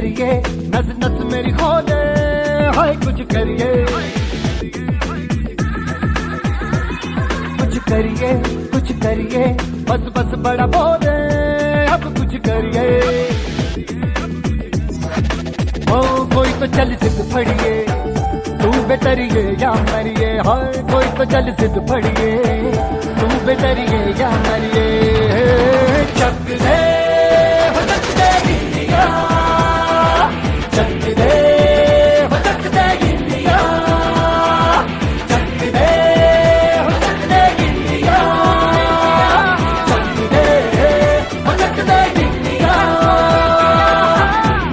करिए, नस नस मेरी खोले, हाय कुछ करिए, कुछ करिए, कुछ करिए, बस बस बड़ा बोले, अब कुछ करिए। ओ कोई तो चल जिद फड़िए, तू बेतरिए या मरिए, हाय कोई तो चल जिद फड़िए, तू बेतरिए या मरिए। चक दे हो चक दे इंडिया, चक दे हो चक दे इंडिया, चक दे हो चक दे इंडिया, चक दे हो चक दे India.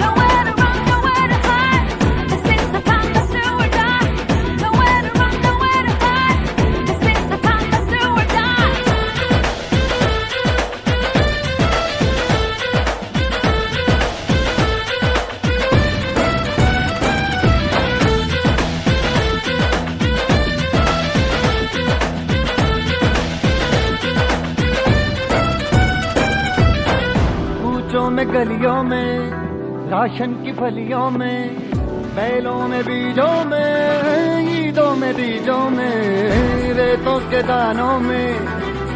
Nowhere to run, nowhere to hide. This is the time to do or die. Nowhere to run, nowhere to hide. This is the time to do or die. कूचों में गलियों में, ration की फलियों में, बैलों में बीजों में, ईदों में बीजों में, रेतों के दानों में,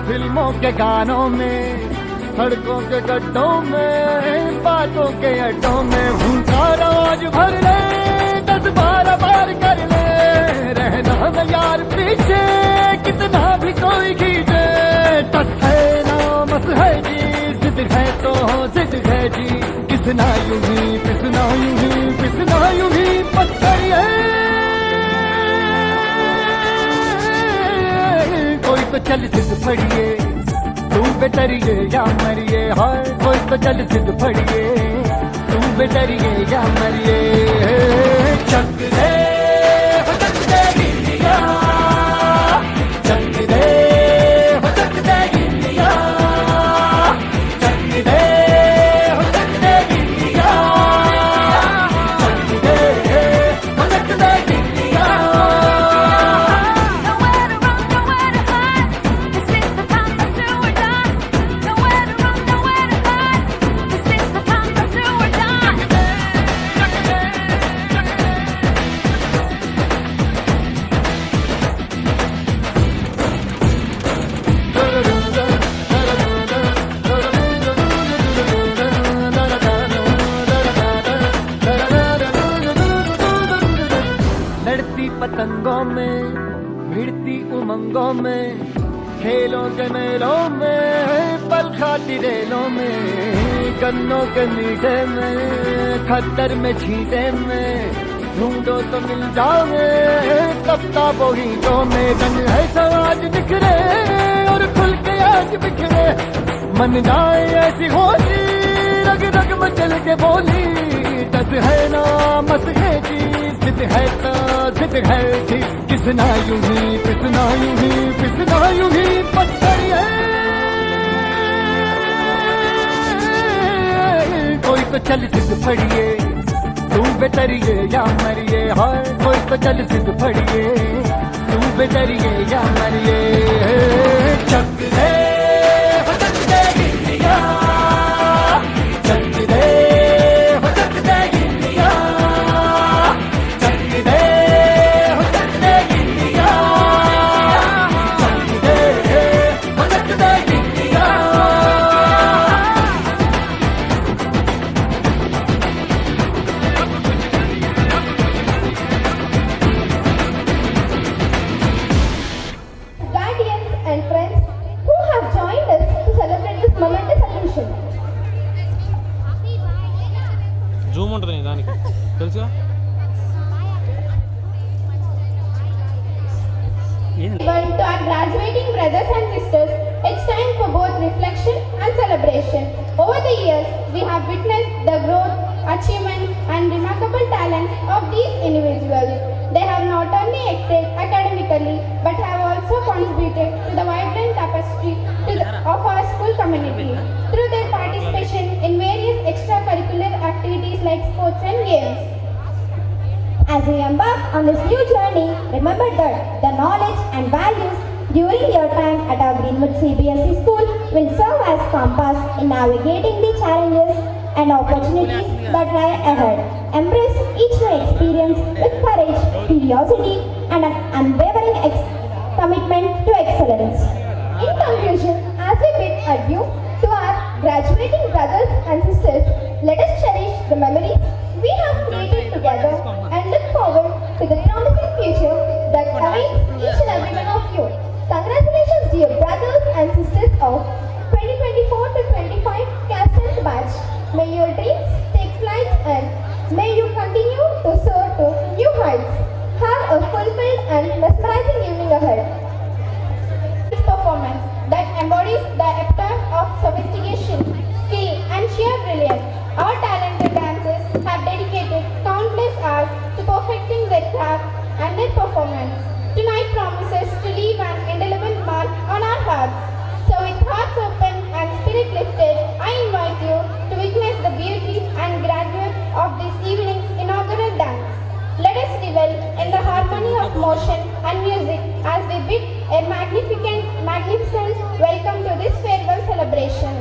फिल्मों के गानों में, सड़कों के गड्ढों में, बातों के अड्डों में, भूखा रोज भर ले, 10-12 बार कर ले, रहना न यार पीछे, कितना भी कोई खींचे, टस है ना मस है जी, जिद है तो जिद है जी, किसना यूं ही पिसना यूं ही पिसना यूं ही बस करिए। कोई तो चल जिद फड़िए, तू बेतरिए या मरिए, हाय कोई तो चल जिद फड़िए, तू बेतरिए या मरिए। चक दे हो चक दे इंडिया, चक दे हो चक दे इंडिया, चक दे हो चक दे इंडिया, चक दे हो चक दे India. Nowhere to run, nowhere to hide. This is the time to do or die. Nowhere to run, nowhere to hide. This is the time to do or die. लड़ती पतंगों में, भिड़ती उमंगों में, खेलों के मेलों में, पल खाती रेलों में, गन्नों के मीठे में, खद्दर में छींटे में, ढूंढो तो मिल जाओगे, तबता बोहीटों में, रंग है समाज बिखरे और खुल के आज बिखरे, मन जाए ऐसी होली, रग रग मचल के बोली, टस है ना मस है जी, जिद है तो जिद है जी, किसना यूं ही पिसना यूं ही पिसना यूं ही बस करिए। कोई तो चल जिद फड़िए, तू बेतरिए या मरिए, हाय कोई तो चल जिद फड़िए, तू बेतरिए या मरिए। चक दे हो चक दे इंडिया, चक दे हो चक दे इंडिया, चक दे हो चक दे इंडिया, चक दे हो चक दे India. Guardians and friends who have joined us to celebrate this momentous occasion. Zoom ఉంటుంది దానికి తెలుసుగా. But to our graduating brothers and sisters, it's time for both reflection and celebration. Over the years, we have witnessed the growth, achievements, and remarkable talents of these individuals. They have not only excelled academically, but have also contributed to the vibrant tapestry of our school community through their participation in various extracurricular activities like sports and games. As we embark on this new journey, remember that the knowledge and values during your time at our Greenwood CBSE school will serve as compass in navigating the challenges and opportunities that lie ahead. Embrace each new experience with courage, curiosity, and an unwavering commitment to excellence. In conclusion, as we bid adieu to our graduating brothers and sisters, let us cherish the memories we have created together and look forward to the promising future that awaits each and every one of you. Congratulations, dear brothers and sisters of 2024 to 25 class 10th batch. May your dreams take flight and may you continue to soar to new heights. Have a fulfilled and mesmerizing evening ahead. This performance that embodies the epitome of sophistication, skill and sheer brilliance. Our talented dancers have dedicated countless hours to perfecting their craft and their performance. Tonight promises to leave an indelible mark on our hearts. So with hearts open and spirit lifted, I invite you to witness the beauty and grandeur of this evening's inaugural dance. Let us revel in the harmony of motion and music as we bid a magnificent welcome to this farewell celebration.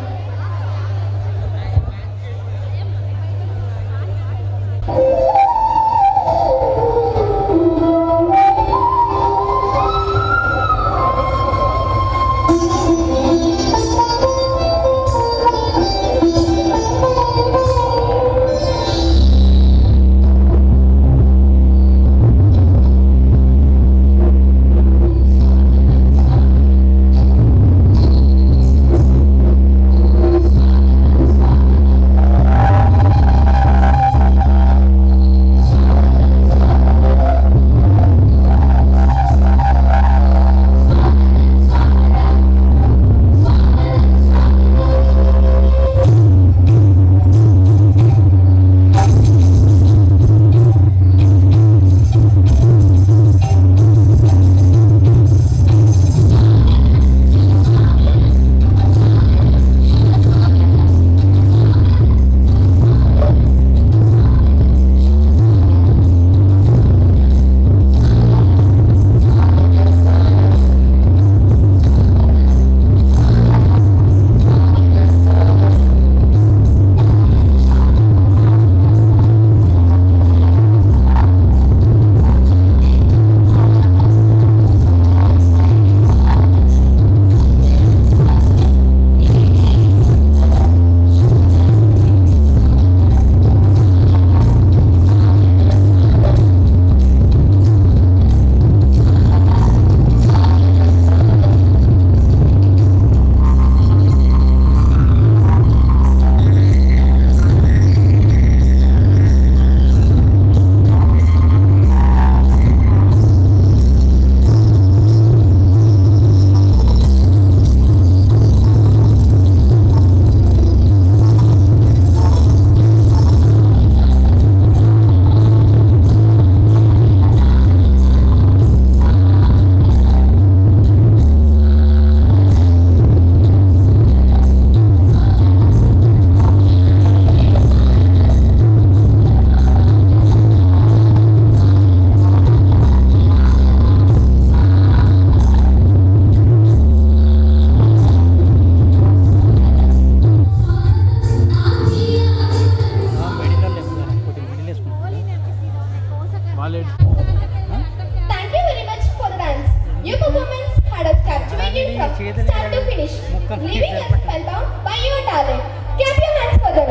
Thank you very much for the dance. Your performance had us captivated from start to finish, leaving us spellbound by your talent. Clap your hands for them.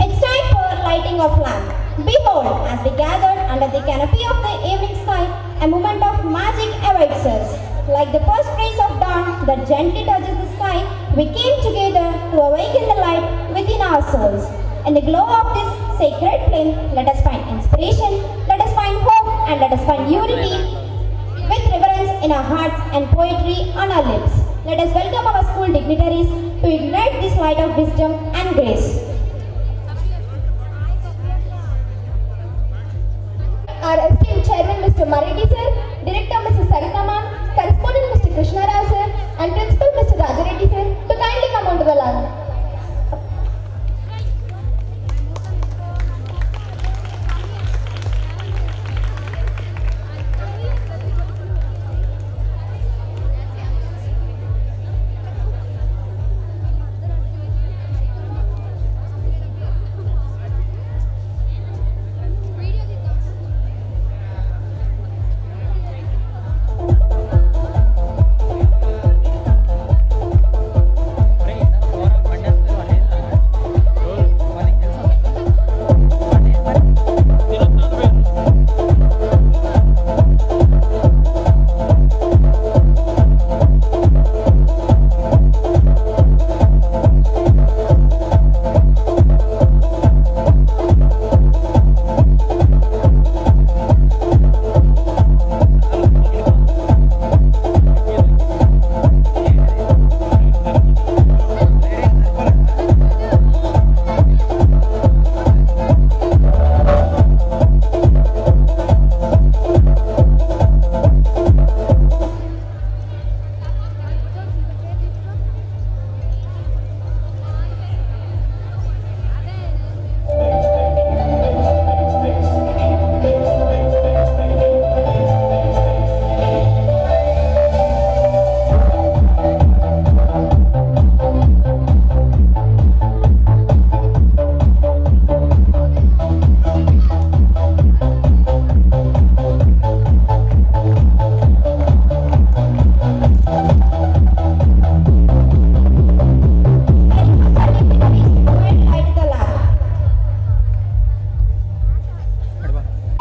It's time for lighting of lamp. Behold, as we gathered under the canopy of the evening sky, a moment of magic awaits us. Like the first rays of dawn that gently touches the sky, we came together to awaken the light within our souls. In the glow of this sacred flame, let us find inspiration, let us find hope, and let us find unity with reverence in our hearts and poetry on our lips. Let us welcome our school dignitaries to ignite this light of wisdom and grace. Our esteemed Chairman Mr. Mariti sir, Director Mrs. Sarita ma'am, Correspondent Mr. Krishna Rao sir, and Principal Mr. Rajareddy sir to kindly come onto the lawn.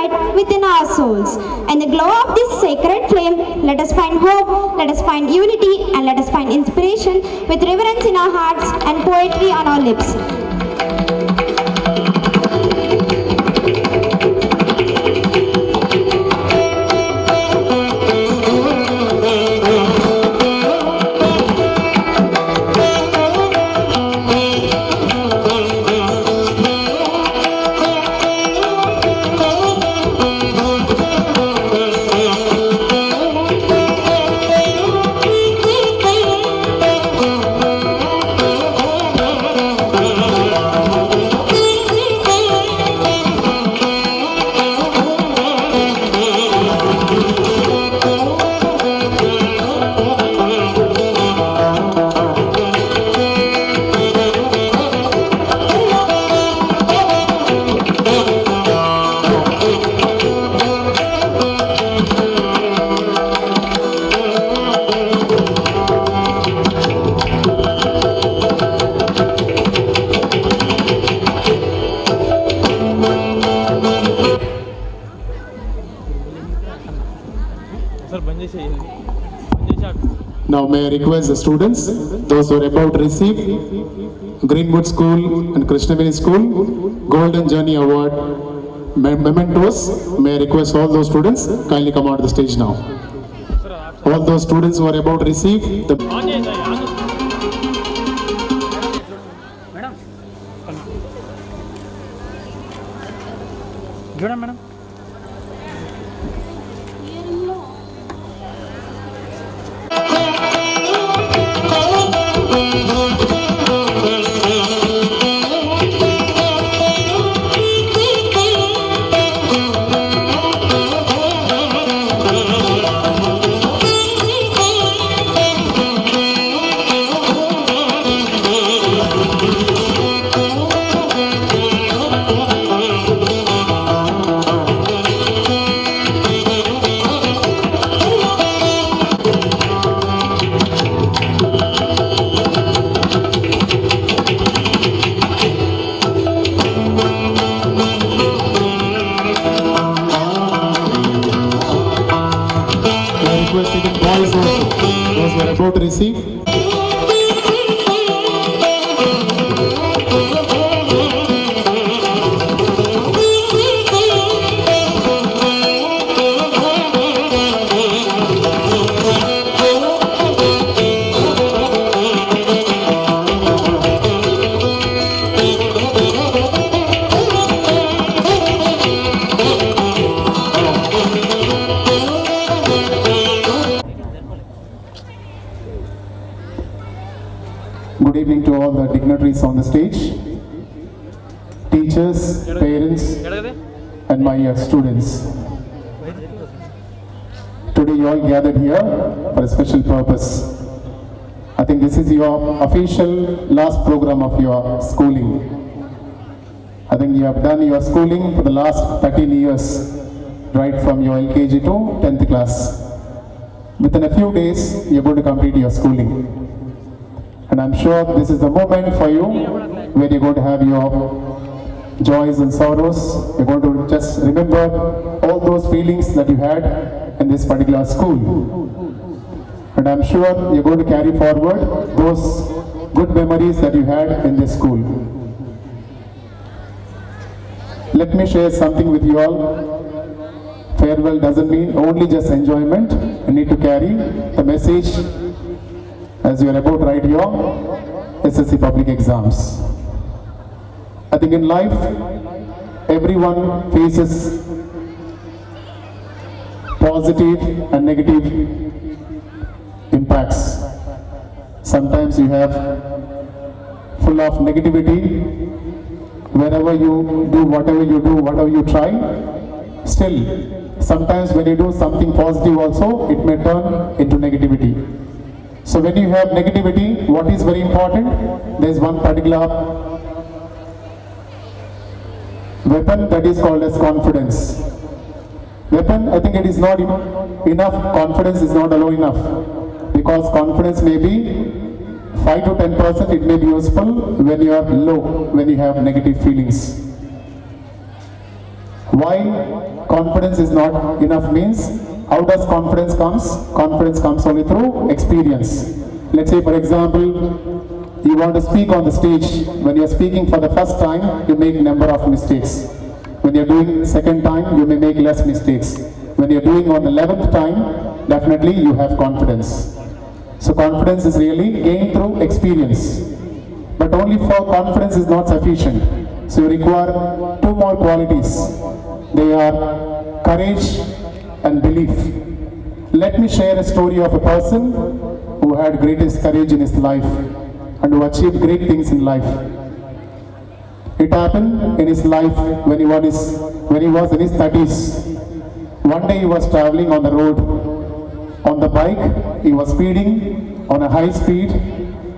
light within our souls. In the glow of this sacred flame, let us find hope, let us find unity, and let us find inspiration with reverence in our hearts and poetry on our lips. Sir bandh చేసేయండి బంద్ చేశాడు. Now may I request the students, those who are about to receive Greenwood School and Krishnaveni School Golden Journey Award mementos, may I request all those students kindly come out the stage now. All those students who are about to receive the on చేయండి on చేయండి. చూడండి madam. requesting the boys also, those who are about to receive. Good evening to all the dignitaries on the stage, teachers, parents, and my students. Today you all gathered here for a special purpose. I think this is your official last program of your schooling. I think you have done your schooling for the last 13 years, right from your LKG to 10th class. Within a few days, you're going to complete your schooling. And I'm sure this is the moment for you where you're going to have your joys and sorrows. You're going to just remember all those feelings that you had in this particular school. And I'm sure you're going to carry forward those good memories that you had in this school. Let me share something with you all. Farewell doesn't mean only just enjoyment. You need to carry the message as you are about to write your SSC public exams. I think in life, everyone faces positive and negative impacts. Sometimes you have full of negativity. Wherever you do, whatever you try, still, sometimes when you do something positive also, it may turn into negativity. So when you have negativity, what is very important? There is one particular weapon that is called as confidence. Weapon, I think it is not enough, confidence is not alone enough. Because confidence may be 5 to 10%, it may be useful when you are low, when you have negative feelings. Why confidence is not enough means, how does confidence comes? Confidence comes only through experience. Let's say for example, you want to speak on the stage. When you are speaking for the first time, you make number of mistakes. When you are doing second time, you may make less mistakes. When you are doing on the 11th time, definitely you have confidence. So confidence is really gained through experience. But only for confidence is not sufficient. So you require two more qualities. They are courage and belief. Let me share a story of a person who had greatest courage in his life and who achieved great things in life. It happened in his life when he was in his 30s. One day he was traveling on the road. On the bike, he was speeding on a high speed.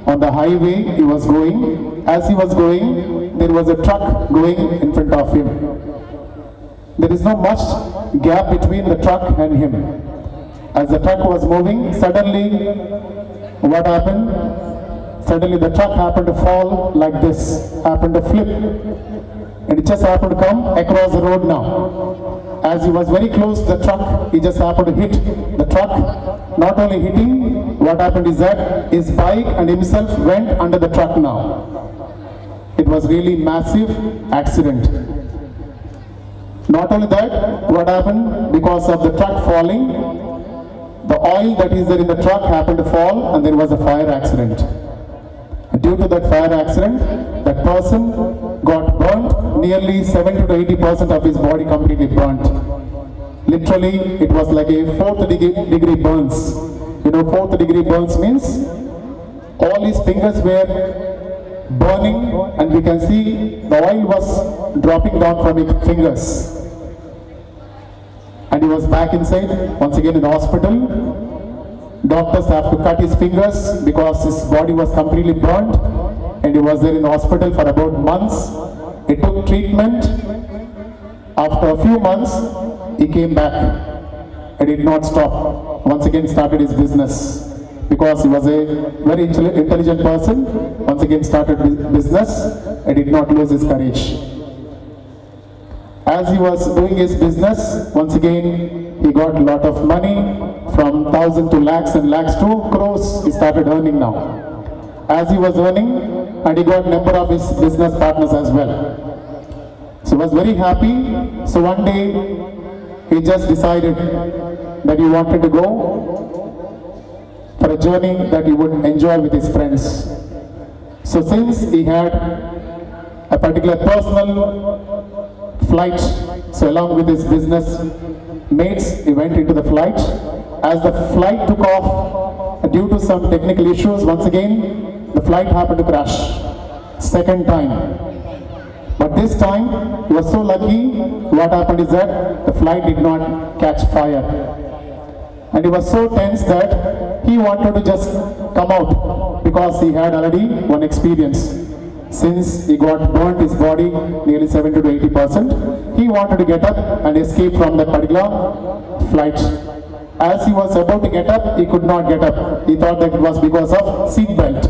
On the highway, he was going. As he was going, there was a truck going in front of him. There is no much gap between the truck and him. As the truck was moving, suddenly, what happened? Suddenly the truck happened to fall like this, happened to flip. And it just happened to come across the road now. As he was very close to the truck, he just happened to hit the truck. Not only hitting, what happened is that his bike and himself went under the truck now. It was really massive accident. Not only that, what happened? Because of the truck falling, the oil that is there in the truck happened to fall and there was a fire accident. Due to that fire accident, that person got burnt, nearly 70 to 80% of his body completely burnt. Literally, it was like a fourth degree burns. You know, fourth degree burns means all his fingers were burning and we can see the oil was dropping down from his fingers. And he was back inside, once again in the hospital. Doctors have to cut his fingers because his body was completely burnt and he was there in the hospital for about months. He took treatment. After a few months, he came back and did not stop. Once again started his business because he was a very intelligent person. Once again started business and did not lose his courage. As he was doing his business, once again he got a lot of money, from 1,000 to lakhs and lakhs to crores he started earning now. As he was earning, and he got number of his business partners as well. So he was very happy. So one day he just decided that he wanted to go for a journey that he would enjoy with his friends. So since he had a particular personal flight, so along with his business mates, he went into the flight. As the flight took off, due to some technical issues, once again, the flight happened to crash. Second time. But this time, he was so lucky, what happened is that the flight did not catch fire. And he was so tense that he wanted to just come out because he had already one experience. Since he got burnt his body nearly 70 to 80%, he wanted to get up and escape from that particular flight. As he was about to get up, he could not get up. He thought that it was because of seat belt.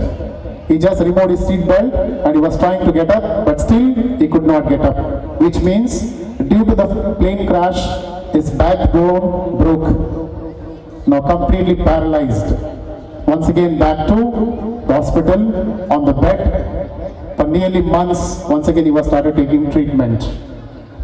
He just removed his seat belt and he was trying to get up, but still he could not get up. Which means, due to the plane crash, his backbone broke. Now completely paralyzed. Once again back to the hospital, on the bed. For nearly months, once again he was started taking treatment.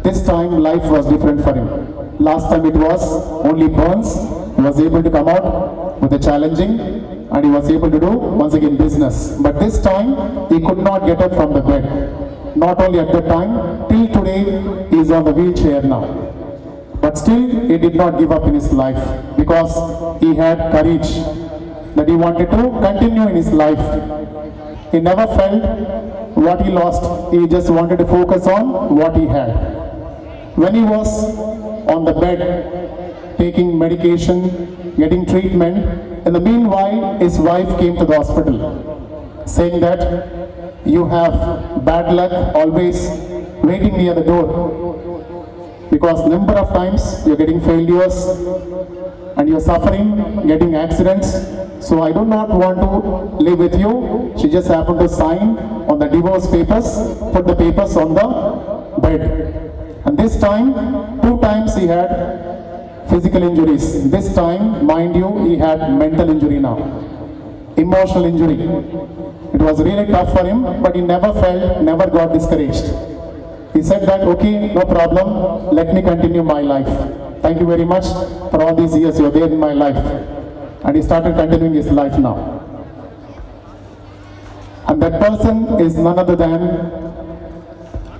This time life was different for him. Last time it was only burns. He was able to come out with a challenging and he was able to do once again business. But this time he could not get up from the bed. Not only at that time, till today he is on the wheelchair now. But still he did not give up in his life because he had courage that he wanted to continue in his life. He never felt what he lost. He just wanted to focus on what he had. When he was on the bed, taking medication, getting treatment, in the meanwhile, his wife came to the hospital, saying that you have bad luck always waiting near the door. Because number of times you're getting failures and you're suffering, getting accidents. So I do not want to live with you. She just happened to sign on the divorce papers, put the papers on the bed. And And this time, 2 times he had physical injuries. This time, mind you, he had mental injury now. Emotional injury. It was really tough for him, but he never felt, never got discouraged. He said that, okay, no problem, let me continue my life. Thank you very much for all these years you're there in my life. And he started continuing his life now. And that person is none other than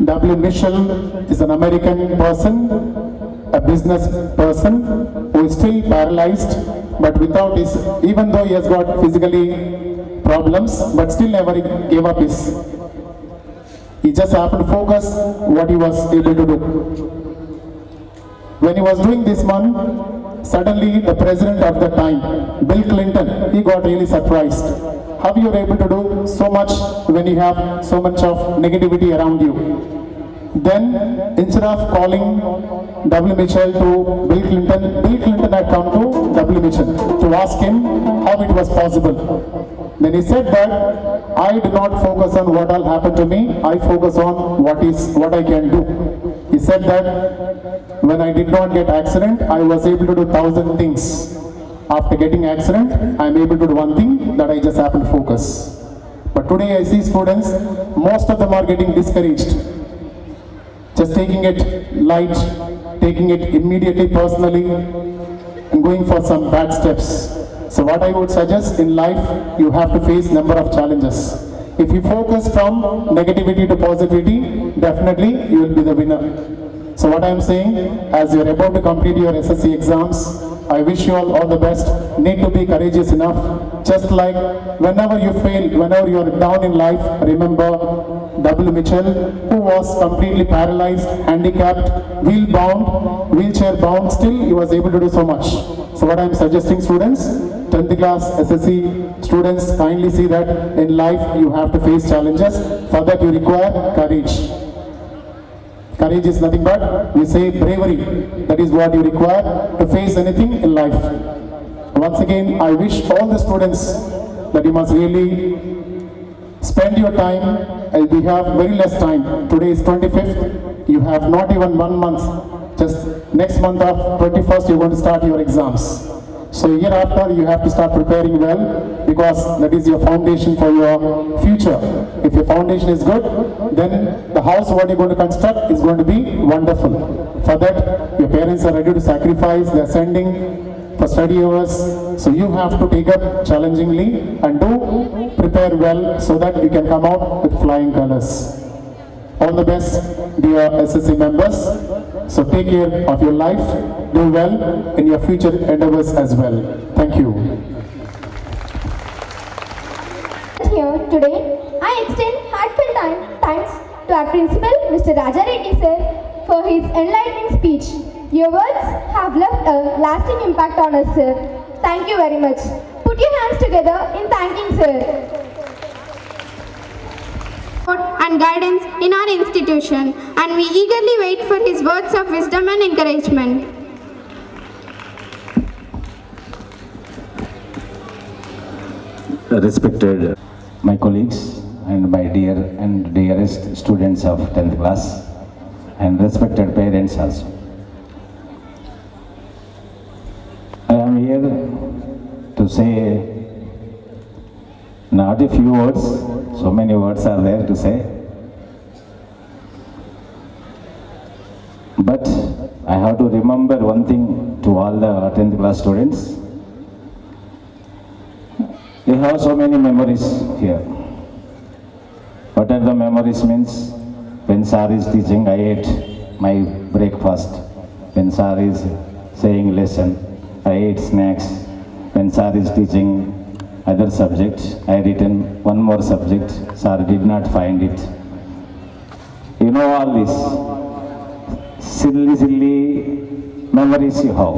W. Mitchell, is an American person, a business person who is still paralyzed, but without his, even though he has got physically problems, but still never gave up his. He just happened to focus what he was able to do. When he was doing this one, suddenly the president of the time, Bill Clinton, he got really surprised. How you are able to do so much when you have so much of negativity around you? Then, instead of calling W. Mitchell to Bill Clinton had come to W. Mitchell to ask him how it was possible. Then he said that I do not focus on what will happen to me, I focus on what I can do. He said that when I did not get accident, I was able to do 1,000 things. After getting accident, I am able to do one thing, that I just happen to focus. But today I see students, most of them are getting discouraged. Just taking it light, taking it immediately personally, and going for some bad steps. So what I would suggest in life, you have to face number of challenges. If you focus from negativity to positivity, definitely you will be the winner. So what I am saying, as you are about to complete your SSC exams, I wish you all the best. Need to be courageous enough. Just like whenever you fail, whenever you are down in life, remember W. Mitchell, who was completely paralyzed, handicapped, wheelchair bound, still he was able to do so much. So what I am suggesting, students, 10th class SSC students, kindly see that in life you have to face challenges. For that you require courage. Courage is nothing but, we say, bravery. That is what you require to face anything in life. Once again, I wish all the students that you must really spend your time, as we have very less time. Today is 25th, you have not even 1 month. Just next month of 21st, you're going to start your exams. So year after, you have to start preparing well, because that is your foundation for your future. If your foundation is good, then the house what you're going to construct is going to be wonderful. For that, your parents are ready to sacrifice, they're sending for study hours. So you have to take up challengingly and do prepare well so that you can come out with flying colors. All the best, dear SSC members. So take care of your life, do well in your future endeavors as well. Thank you. Here today, I extend heartfelt thanks to our principal, Mr. Raja Reddy sir, for his enlightening speech. Your words have left a lasting impact on us, sir. Thank you very much. Put your hands together in thanking sir. And guidance in our institution, and we eagerly wait for his words of wisdom and encouragement. Respected my colleagues and my dear and dearest students of 10th class, and respected parents also. I am here to say not a few words, so many words are there to say, but I have to remember one thing to all the 10th class students. They have so many memories here. What are the memories means? When sir is teaching, I ate my breakfast. When sir is saying lesson, I ate snacks. When sir is teaching other subject, I written one more subject, sir did not find it. You know all this silly memories you have.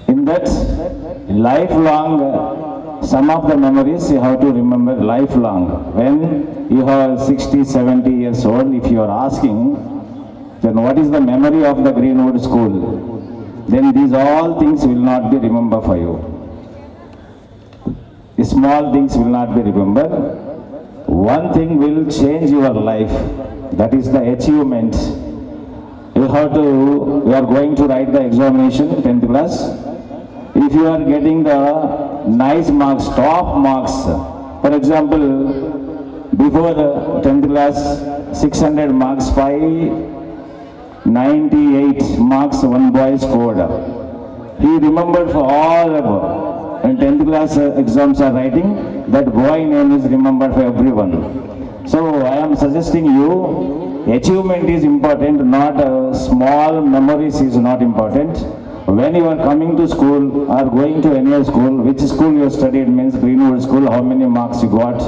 In that lifelong, some of the memories you have to remember lifelong. When you are 60, 70 years old, if you are asking, then what is the memory of the Greenwood School? Then these all things will not be remembered for you. Small things will not be remembered. One thing will change your life. That is the achievement you are going to write the examination, 10th class. If you are getting the nice marks, top marks, for example, before the 10th class, 600 marks, 598 marks one boy scored. He remembered for all ever. When 10th class exams are writing, that boy name is remembered for everyone. So I am suggesting you, achievement is important, not small memories is not important. When you are coming to school or going to any school, which school you studied means Greenwood School, how many marks you got,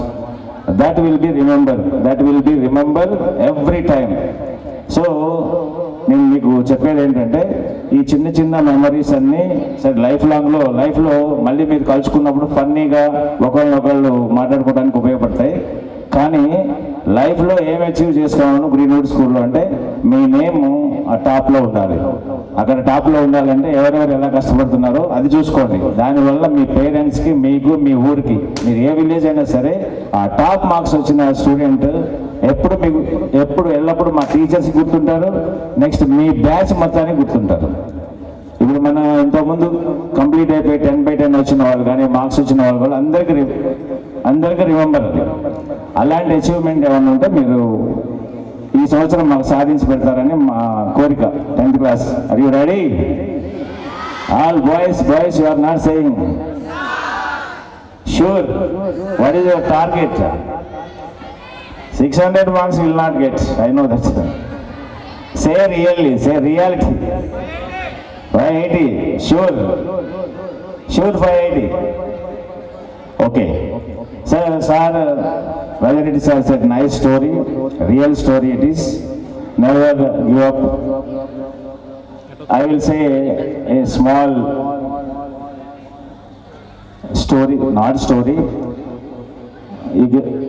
that will be remembered. That will be remembered every time. So నేను మీకు చెప్పేది ఏంటంటే ఈ చిన్న చిన్న memories అన్నీ సరే లైఫ్లో మళ్ళీ మీరు కలుసుకున్నప్పుడు ఫన్నీగా ఒకళ్ళనొకళ్ళు మాట్లాడుకోవడానికి ఉపయోగపడతాయి. కానీ లైఫ్లో ఏం అచీవ్ చేసుకోవాలను గ్రీన్వుడ్ స్కూల్లో అంటే మీ నేమ్ ఆ టాప్లో ఉండాలి. అక్కడ టాప్లో ఉండాలంటే ఎవరెవరు ఎలా కష్టపడుతున్నారో అది చూసుకోండి. దానివల్ల మీ పేరెంట్స్కి, మీకు, మీ ఊరికి, మీరు ఏ విలేజ్ అయినా సరే ఆ టాప్ మార్క్స్ వచ్చిన స్టూడెంట్ ఎప్పుడు ఎల్లప్పుడు మా టీచర్స్ గుర్తుంటారు, నెక్స్ట్ మీ బ్యాచ్ మొత్తానికి గుర్తుంటారు. ఇప్పుడు మన ఇంతకుముందు కంప్లీట్ అయిపోయి 10/10 వచ్చిన వాళ్ళు కానీ మార్క్స్ వచ్చిన వాళ్ళు కూడా అందరికీ రిమెంబర్ అది. అలాంటి అచీవ్మెంట్ ఏమన్నా ఉంటే మీరు ఈ సంవత్సరం మాకు సాధించి పెడతారని మా కోరిక. 10th class, are you ready? All boys you are not saying sure. What is your target? 600 marks will not get. I know that. Say really, say reality. 580, sure 580. Okay. Sir, whether it is a nice story, real story it is, never give up. I will say a small story, not story.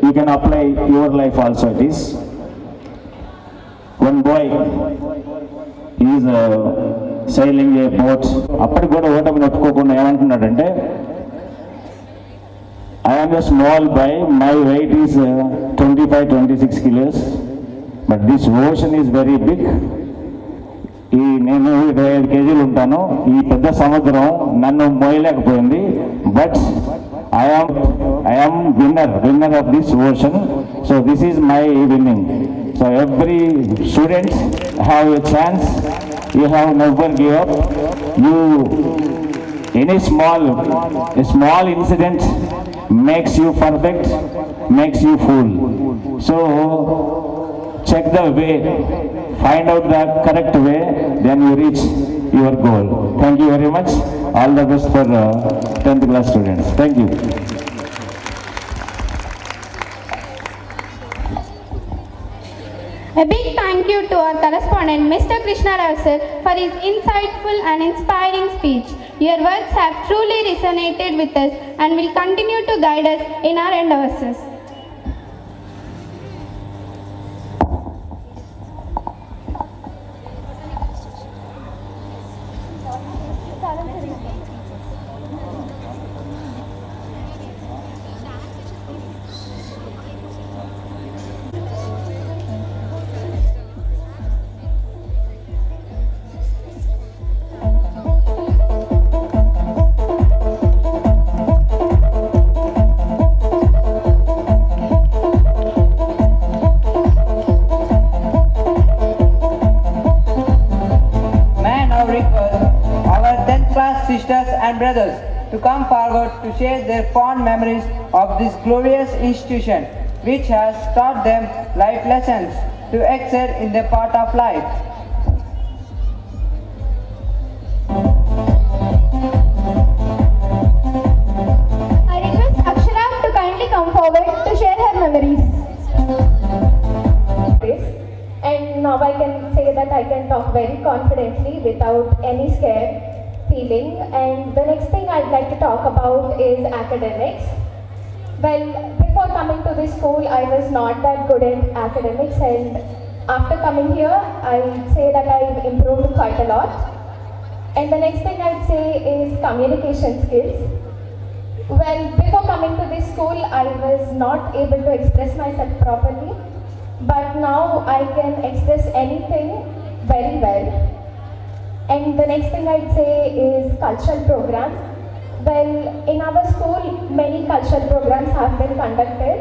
You can apply your life also it is. One boy, he is sailing a boat. అప్పటికి కూడా ఓటమి నొప్పుకోకుండా ఏమంటున్నాడంటే, I am a small boy, my weight is 25-26 kilos, but this ocean is very big. నేను 25 kgs ఉంటాను, ఈ పెద్ద సముద్రం నన్ను మోయలేకపోయింది. But I am winner of this ocean. So this is my winning. So every student have a chance. You have never give up. Any small incident makes you perfect, makes you fool. So check the way, find out the correct way, then you reach your goal. Thank you very much. All the best for 10th class students. Thank you. A big thank you to our correspondent, Mr. Krishna Rao sir, for his insightful and inspiring speech. Your words have truly resonated with us and will continue to guide us in our endeavors. Sisters and brothers to come forward to share their fond memories of this glorious institution which has taught them life lessons to excel in their part of life. I request Akshara to kindly come forward to share her memories. And now I can say that I can talk very confidently without any scare feeling. And the next thing I'd like to talk about is academics. Well, before coming to this school, I was not that good at academics, and after coming here, I'd say that I've improved quite a lot. And the next thing I'd say is communication skills. Well, before coming to this school, I was not able to express myself properly, but now I can express anything very well. And the next thing I'd say is cultural programs. Well, in our school, many cultural programs have been conducted,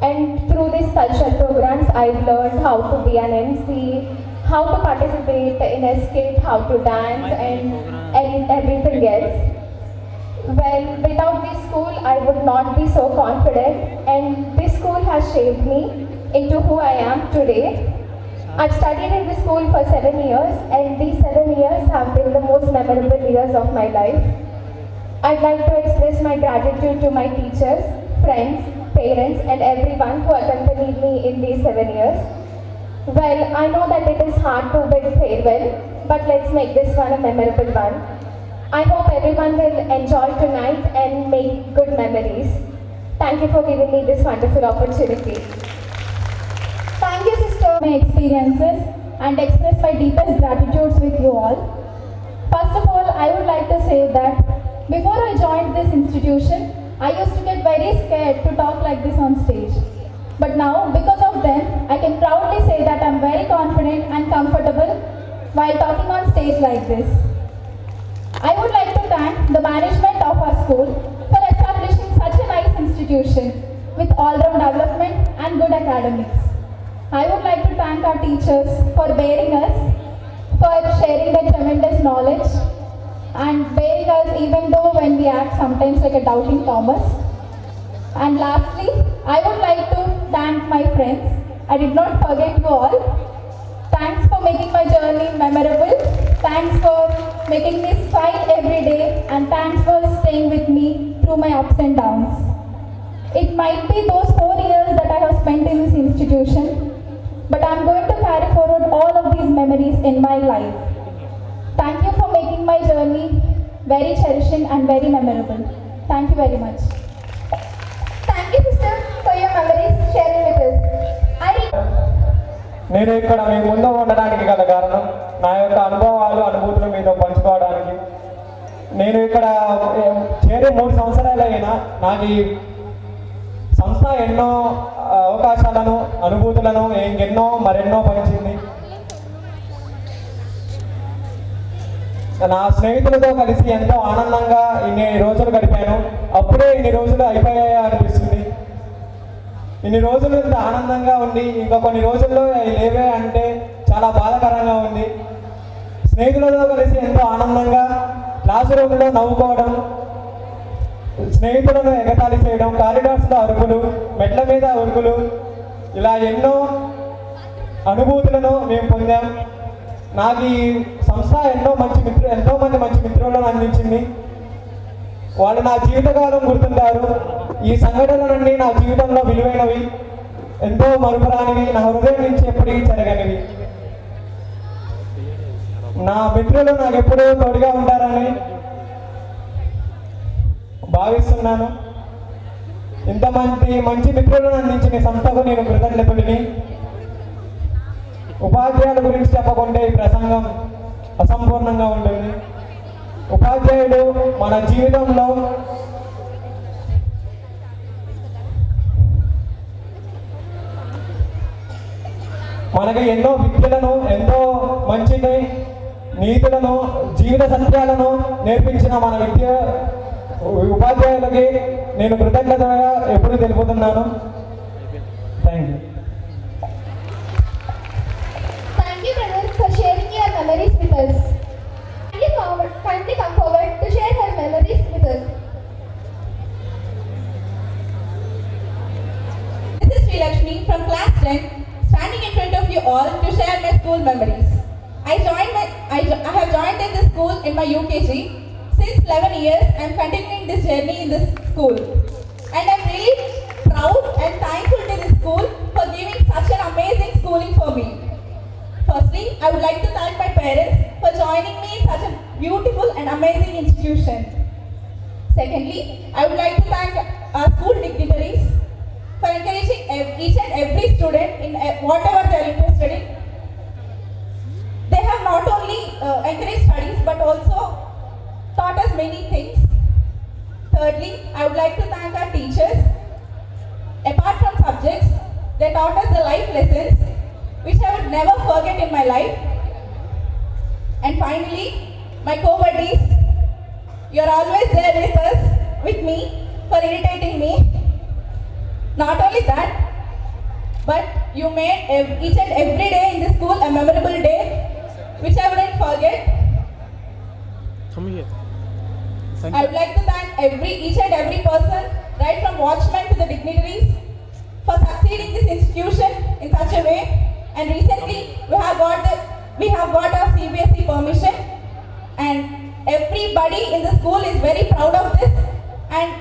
and through these cultural programs, I've learned how to be an MC, how to participate in a skit, how to dance, and everything else. Well, without this school, I would not be so confident, and this school has shaped me into who I am today. I've studied in this school for 7 years, and these 7 years have been the most memorable years of my life. I'd like to express my gratitude to my teachers, friends, parents, and everyone who accompanied me in these 7 years. Well, I know that it is hard to bid farewell, but let's make this one a memorable one. I hope everyone will enjoy tonight and make good memories. Thank you for giving me this wonderful opportunity. Thank you, sister. My experiences and express my deepest gratitude with you all. First of all, I would like to say that before I joined this institution, I used to get very scared to talk like this on stage. But now, because of them, I can proudly say that I'm very confident and comfortable while talking on stage like this. I would like to thank the management of our school for establishing such a nice institution with all-round development and good academics. I would like to thank our teachers for bearing us, for sharing their tremendous knowledge and bearing us even though when we act sometimes like a doubting Thomas. And lastly, I would like to thank my friends. I did not forget you all. Thanks for making my journey memorable. Thanks for making me smile every day, and thanks for staying with me through my ups and downs. It might be those 4 years that I have spent in this institution, but I'm going to carry forward all of these memories in my life. Thank you for making my journey very cherishing and very memorable. Thank you very much. Thank you, sister, for your memories sharing with us. నేను ఇక్కడ మీ ముందు ఉండడానికి గల కారణం నా యొక్క అనుభవాలు అనుభూతులు మీతో పంచుకోవడానికి. నేను ఇక్కడ చేరే 3 సంవత్సరాలైనా నాకు ఈ సంస్థ ఎన్నో అవకాశాలను అనుభూతులను మరెన్నో పంచింది. నా స్నేహితులతో కలిసి ఎంతో ఆనందంగా ఇన్ని రోజులు గడిపాను. అప్పుడే ఇన్ని రోజులు అయిపోయాయా అనిపిస్తుంది. ఇన్ని రోజులు ఇంత ఆనందంగా ఉండి ఇంకా కొన్ని రోజుల్లో లేవే అంటే చాలా బాధాకరంగా ఉంది. స్నేహితులతో కలిసి ఎంతో ఆనందంగా క్లాస్ రూమ్లో నవ్వుకోవడం, స్నేహితులను ఎగతాళి చేయడం, కారిడార్స్లో అరుపులు, మెట్ల మీద ఉరుకులు, ఇలా ఎన్నో అనుభూతులను మేము పొందాం. నాకు ఈ సంస్థ ఎంతో మంది మంచి మిత్రులను అందించింది. వాళ్ళు నా జీవితకాలం గుర్తుంటారు. ఈ సంఘటనలన్నీ నా జీవితంలో విలువైనవి, ఎంతో మరుపురానివి, నా హృదయం నుంచి ఎప్పటికీ జరగనివి. నా మిత్రులు నాకు ఎప్పుడూ తోడుగా ఉంటారని భావిస్తున్నాను. ఇంతమంది మంచి మిత్రులను అందించిన ఈ సంస్థకు నేను కృతజ్ఞతుడిని. ఉపాధ్యాయుల గురించి చెప్పకుంటే ఈ ప్రసంగం అసంపూర్ణంగా ఉంటుంది. ఉపాధ్యాయుడు మన జీవితంలో మనకి ఎన్నో విద్యలను, ఎంతో మంచిని, నీతులను, జీవిత సత్యాలను నేర్పించిన మన ఉపాధ్యాయులకి నేను కృతజ్ఞతగా ఎప్పుడూ తెలుపుతున్నాను. Thank you. Thank you, brother, for sharing your memories with us. Kindly come forward to share her memories with us. This is Sri Lakshmi from class 10, standing in front of you all to share my school memories. I have joined in this school in my UKG. Since 11 years, I am continuing this journey in this school. And I am really proud and thankful to this school for giving such an amazing schooling for me. Firstly, I would like to thank my parents for joining me in such a beautiful and amazing institution. Secondly, I would like to thank our school dignitaries for encouraging each and every student in whatever they are interested in. They have not only encouraged studies but also taught us many things. Thirdly, I would like to thank our teachers. Apart from subjects, they taught us the life lessons which I would never forget in my life. And finally, my co-buddies, you're always there with me for irritating me. Not only that, but you made each and every day in the school a memorable day, which I wouldn't forget. Come here. I would like to thank each and every person, right from watchmen to the dignitaries, for succeeding this institution in such a way. And recently, we have got our CBSE permission, and everybody in the school is very proud of this. And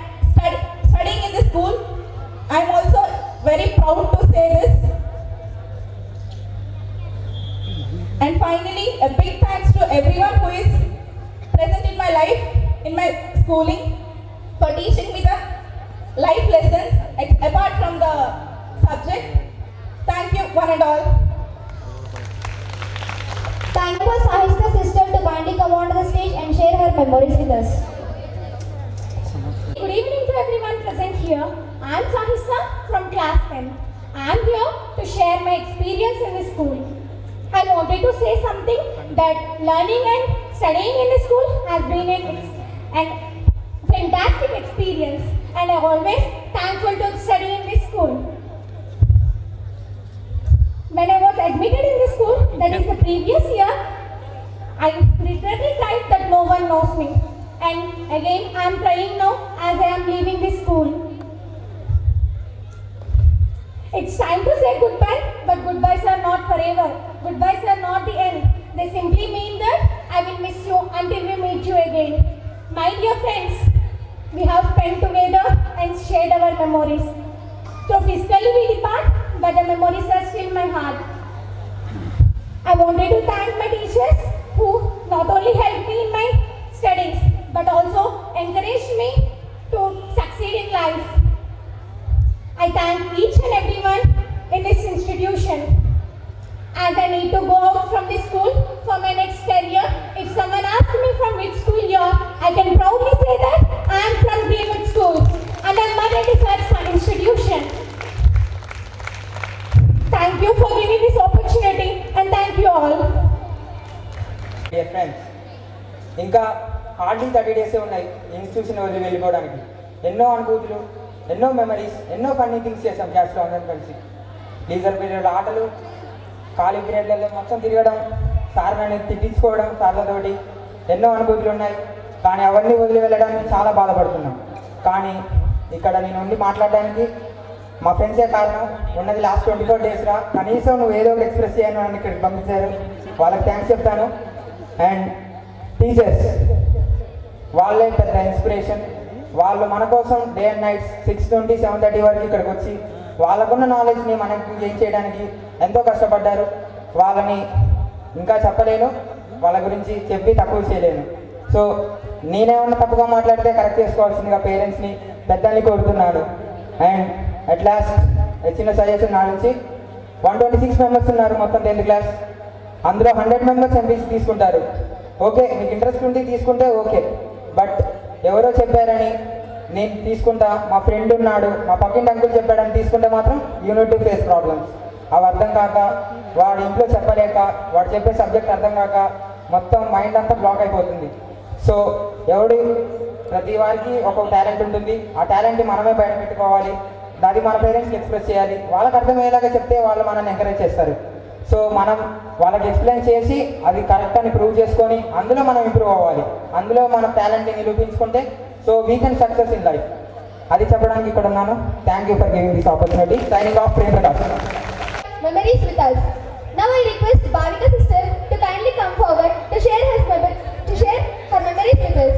studying in the school, I am also very proud to say this. And finally, a big thanks to everyone who is present in my life, in my schooling, for teaching me the life lessons apart from the subject. Thank you, one and all. Thank you, Sahista sister, to kindly come onto the stage and share her memories with us. Good evening to everyone present here. I am Sahista from class 10. I am here to share my experience in the school. I wanted to say something that learning and studying in the school has been an fantastic experience, and I am always thankful to study in this school. When I was admitted in the school, that is the previous year, I literally cried that no one knows me. And again, I am crying now as I am leaving this school. It's time to say goodbye, but goodbyes are not forever. Goodbyes are not the end. They simply mean that I will miss you until we meet you again. My dear friends, we have spent together and shared our memories. Though physically we depart, but the memories are still in my heart. I wanted to thank my teachers who not only helped me in my studies, but also encouraged me to succeed in life. I thank each and everyone in this institution. As I need to go out from this school for my next career, if someone asks me from which school you are, I can proudly say that I am from Greenwood School, and I'm Mother Research Institution. Thank you for giving this opportunity, and thank you all. Dear friends, ఇంకా hardly 30 డేసే ఉన్నాయి institution వదిలి వెళ్ళిపోవడానికి. ఎన్నో అనుభూతులు, ఎన్నో memories, ఎన్నో funny things చేసాం క్లాస్లో అందరం కలిసి. లీజర్ పీరియడ్ ఆటలు, ఖాళీ పీరియడ్లలో మొత్తం తిరగడం, సార్లని తిట్టించుకోవడం సార్లతోటి, ఎన్నో అనుభూతులు ఉన్నాయి. కానీ అవన్నీ వదిలి వెళ్ళడానికి చాలా బాధపడుతున్నాం. కానీ ఇక్కడ నేను ఉండి మాట్లాడడానికి మా ఫ్రెండ్సే కారణం. ఉన్నది లాస్ట్ 24 డేస్ రా, కనీసం నువ్వు ఏదో ఒకటి ఎక్స్ప్రెస్ చేయను అని ఇక్కడికి పంపించారు. వాళ్ళకి థ్యాంక్స్ చెప్తాను. అండ్ టీచర్స్, వాళ్ళే పెద్ద ఇన్స్పిరేషన్. వాళ్ళు మన కోసం డే అండ్ నైట్స్ 6 నుండి 7:30 వరకు ఇక్కడికి వచ్చి వాళ్ళకున్న నాలెడ్జ్ని మనకి గెయిన్ చేయడానికి ఎంతో కష్టపడ్డారు. వాళ్ళని ఇంకా చెప్పలేను, వాళ్ళ గురించి చెప్పి తక్కువ చేయలేను. సో నేనేమన్నా తప్పుగా మాట్లాడితే కరెక్ట్ చేసుకోవాల్సిందిగా పేరెంట్స్ని, పెద్దల్ని కోరుతున్నాను. అండ్ అట్ లాస్ట్ చిన్న సజెషన్ నా నుంచి, 126 మెంబర్స్ ఉన్నారు మొత్తం 10th క్లాస్. అందులో 100 మెంబర్స్ ఎంపీసీ తీసుకుంటారు. ఓకే, మీకు ఇంట్రెస్ట్ ఉండి తీసుకుంటే ఓకే. బట్ ఎవరో చెప్పారని నేను తీసుకుంటా, మా ఫ్రెండ్ ఉన్నాడు, మా పక్కింటి అంకుల్ చెప్పాడని తీసుకుంటే మాత్రం యూనిట్ టు ఫేస్ ప్రాబ్లమ్స్. అవి అర్థం కాక, వాడు ఇంట్లో చెప్పలేక, వాడు చెప్పే సబ్జెక్ట్ అర్థం కాక మొత్తం మైండ్ అంతా బ్లాక్ అయిపోతుంది. సో ప్రతి వారికి ఒక టాలెంట్ ఉంటుంది. ఆ టాలెంట్ని మనమే బయట పెట్టుకోవాలి. అది మన పేరెంట్స్కి ఎక్స్ప్రెస్ చేయాలి. వాళ్ళకి అర్థమయ్యేలాగా చెప్తే వాళ్ళు మనల్ని ఎంకరేజ్ చేస్తారు. సో మనం వాళ్ళకి ఎక్స్ప్లెయిన్ చేసి అది కరెక్ట్ అని ప్రూవ్ చేసుకొని అందులో మనం ఇంప్రూవ్ అవ్వాలి. అందులో మన టాలెంట్ని నిరూపించుకుంటే so we can success in life. అది చెప్పడానికి ఇక్కడ ఉన్నాను. Thank you for giving this opportunity. Signing off, Prem Prakash. Memories with us. Now I request Bhavika sister to kindly come forward to share her memories with us.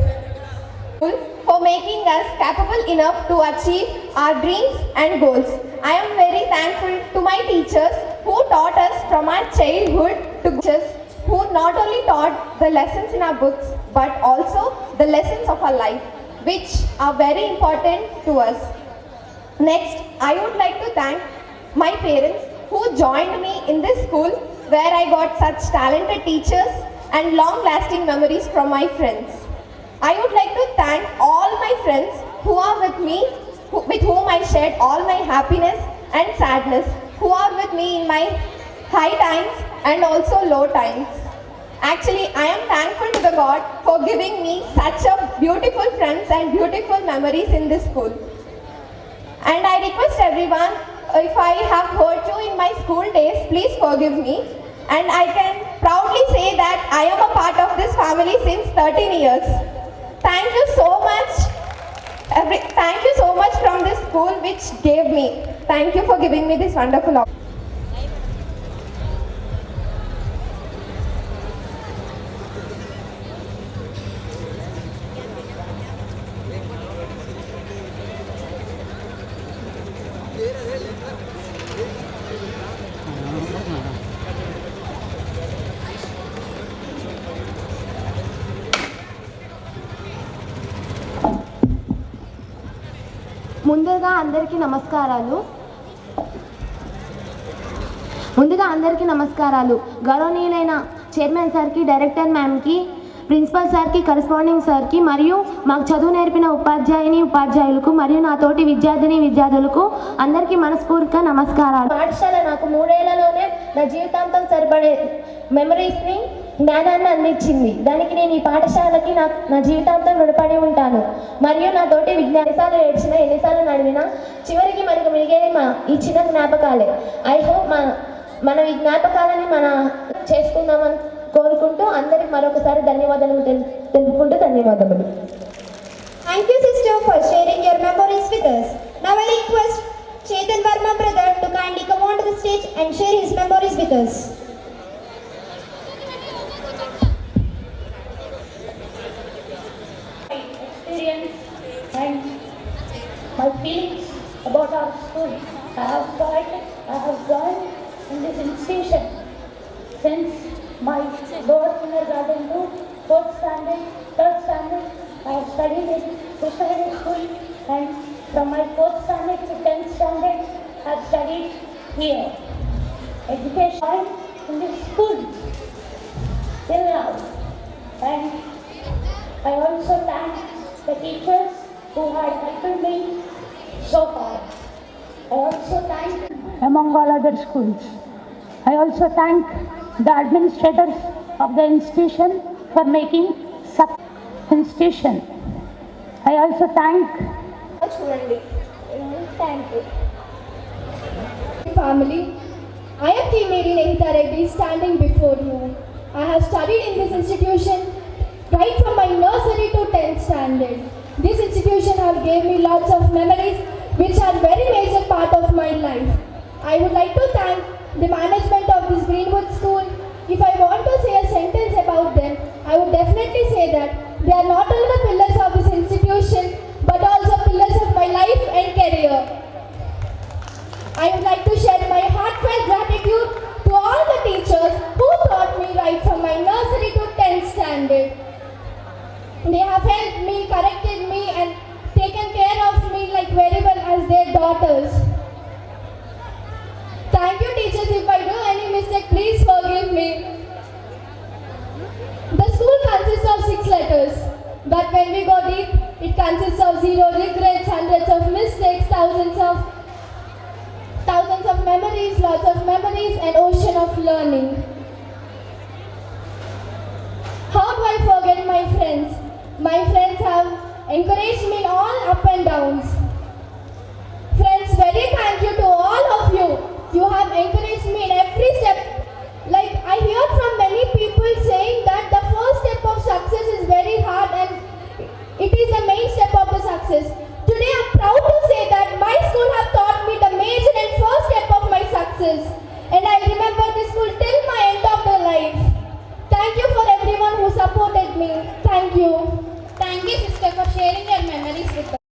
For making us capable enough to achieve our dreams and goals. I am very thankful to my teachers who taught us from our childhood to teachers who not only taught the lessons in our books but also the lessons of our life, which are very important to us. Next, I would like to thank my parents who joined me in this school where I got such talented teachers and long-lasting memories from my friends. I would like to thank all my friends who are with me, with whom I shared all my happiness and sadness, who are with me in my high times and also low times. Actually, I am thankful to the God for giving me such a beautiful friends and beautiful memories in this school. And I request everyone, if I have hurt you in my school days, please forgive me. And I can proudly say that I am a part of this family since 13 years. Thank you so much. Thank you so much from this school which gave me. Thank you for giving me this wonderful opportunity. ముందుగా అందరికీ నమస్కారాలు. గౌరవనీయులైన chairman సార్కి, director మ్యామ్కి, principal సార్కి, corresponding సార్కి మరియు మాకు చదువు నేర్పిన ఉపాధ్యాయులకు మరియు నా తోటి విద్యార్థులకు అందరికీ మనస్ఫూర్తిగా నమస్కారాలు. పాఠశాల నాకు 3 ఏళ్లలోనే నా జీవితాంతం సరిపడే మెమరీస్ని, జ్ఞానాన్ని అందించింది. దానికి నేను ఈ పాఠశాలకి నా జీవితాంతం రుణపడి ఉంటాను. మరియు నా తోటి ఎన్నిసార్లు ఏడ్చినా, ఎన్నిసార్లు నడివినా చివరికి మనకు మిగిలేది ఈ చిన్న జ్ఞాపకాలే. ఐ హోప్ మనం ఈ జ్ఞాపకాలని చేసుకుందామని కోరుకుంటూ అందరికి మరొకసారి ధన్యవాదాలు తెలుపుకుంటూ ధన్యవాదములు. Thank you, sister, for sharing your memories with us. Now I request Chetan Verma brother to kindly come onto the stage and share his memories with us. Experience and my feelings about our school. I have joined in this institution since my lower kindergarten to 4th standard, 3rd standard. I have studied in Krishna School, and from my 4th standard to 10th standard, I have studied here. Education in this school till now, and I also thank the teachers who had helped me so far. I also thank among all other schools. I also thank the administrators of the institution for making such institution. I also thank family. I am T. Mary Nehita Reddy standing before you. I have studied in this institution right from my nursery to 10th standard. This institution has gave me lots of memories which are very major part of my life. I would like to thank the management of this Greenwood School. If I want to say a sentence about them, I would definitely say that they are not only the pillars of this institution but also pillars of my life and career. I would like to share my heartfelt gratitude to all the teachers who taught me right from my nursery to 10th standard. They have helped me, corrected me and taken care of me like very well as their daughters. Thank you teachers. If I do any mistake, please forgive me. The school consists of 6 letters, but when we go deep, it consists of 0 regrets, hundreds of mistakes, thousands of memories, lots of memories, and ocean of learning. How do I forget my friends? My friends have encouraged me in all up and downs. Friends, very thank you to all of you. You have encouraged me in every step. Like I hear from many people saying that the first step of success is very hard and it is the main step of the success. Today I am proud to say that my school have taught me the major and first step of my success. And I remember this school till my end of the life. Thank you for everyone who supported me. Thank you. Thank you sister for sharing your memories with us.